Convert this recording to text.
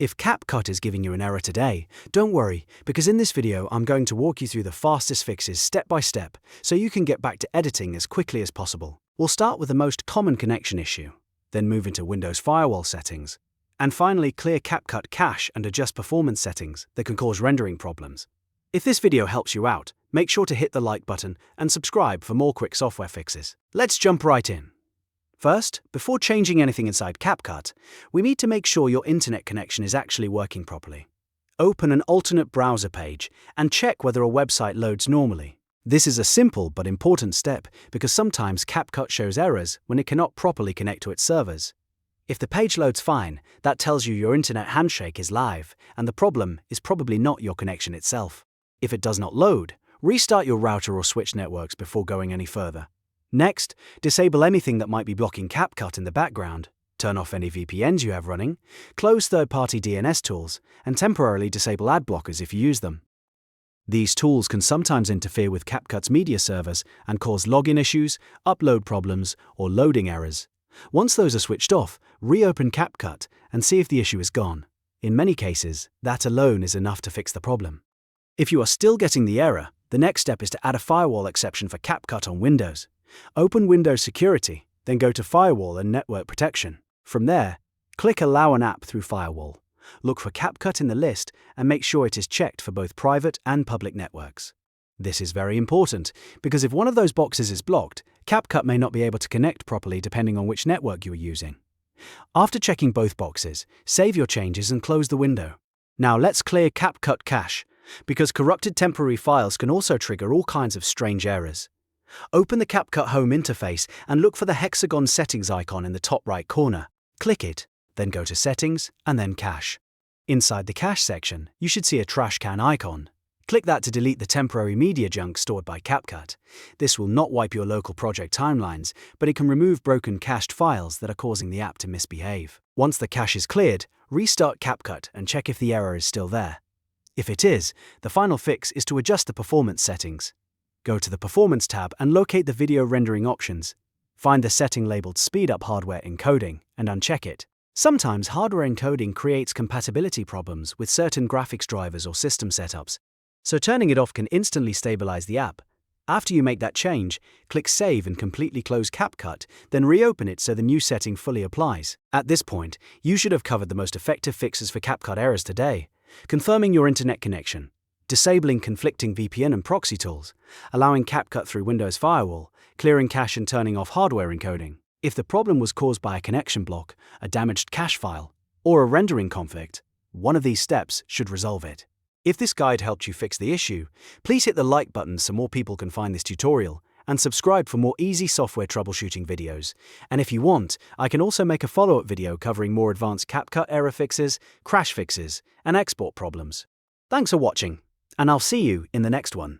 If CapCut is giving you an error today, don't worry, because in this video I'm going to walk you through the fastest fixes step by step so you can get back to editing as quickly as possible. We'll start with the most common connection issue, then move into Windows Firewall settings, and finally clear CapCut cache and adjust performance settings that can cause rendering problems. If this video helps you out, make sure to hit the like button and subscribe for more quick software fixes. Let's jump right in. First, before changing anything inside CapCut, we need to make sure your internet connection is actually working properly. Open an alternate browser page and check whether a website loads normally. This is a simple but important step because sometimes CapCut shows errors when it cannot properly connect to its servers. If the page loads fine, that tells you your internet handshake is live and the problem is probably not your connection itself. If it does not load, restart your router or switch networks before going any further. Next, disable anything that might be blocking CapCut in the background, turn off any VPNs you have running, close third-party DNS tools, and temporarily disable ad blockers if you use them. These tools can sometimes interfere with CapCut's media servers and cause login issues, upload problems, or loading errors. Once those are switched off, reopen CapCut and see if the issue is gone. In many cases, that alone is enough to fix the problem. If you are still getting the error, the next step is to add a firewall exception for CapCut on Windows. Open Windows Security, then go to Firewall and Network Protection. From there, click Allow an app through Firewall. Look for CapCut in the list and make sure it is checked for both private and public networks. This is very important because if one of those boxes is blocked, CapCut may not be able to connect properly depending on which network you are using. After checking both boxes, save your changes and close the window. Now let's clear CapCut cache, because corrupted temporary files can also trigger all kinds of strange errors. Open the CapCut Home interface and look for the hexagon settings icon in the top right corner. Click it, then go to Settings and then Cache. Inside the Cache section, you should see a trash can icon. Click that to delete the temporary media junk stored by CapCut. This will not wipe your local project timelines, but it can remove broken cached files that are causing the app to misbehave. Once the cache is cleared, restart CapCut and check if the error is still there. If it is, the final fix is to adjust the performance settings. Go to the Performance tab and locate the video rendering options. Find the setting labeled Speed Up Hardware Encoding and uncheck it. Sometimes hardware encoding creates compatibility problems with certain graphics drivers or system setups, so turning it off can instantly stabilize the app. After you make that change, click Save and completely close CapCut, then reopen it so the new setting fully applies. At this point, you should have covered the most effective fixes for CapCut errors today: confirming your internet connection, disabling conflicting VPN and proxy tools, allowing CapCut through Windows Firewall, clearing cache and turning off hardware encoding. If the problem was caused by a connection block, a damaged cache file, or a rendering conflict, one of these steps should resolve it. If this guide helped you fix the issue, please hit the like button so more people can find this tutorial, and subscribe for more easy software troubleshooting videos. And if you want, I can also make a follow-up video covering more advanced CapCut error fixes, crash fixes, and export problems. Thanks for watching, and I'll see you in the next one.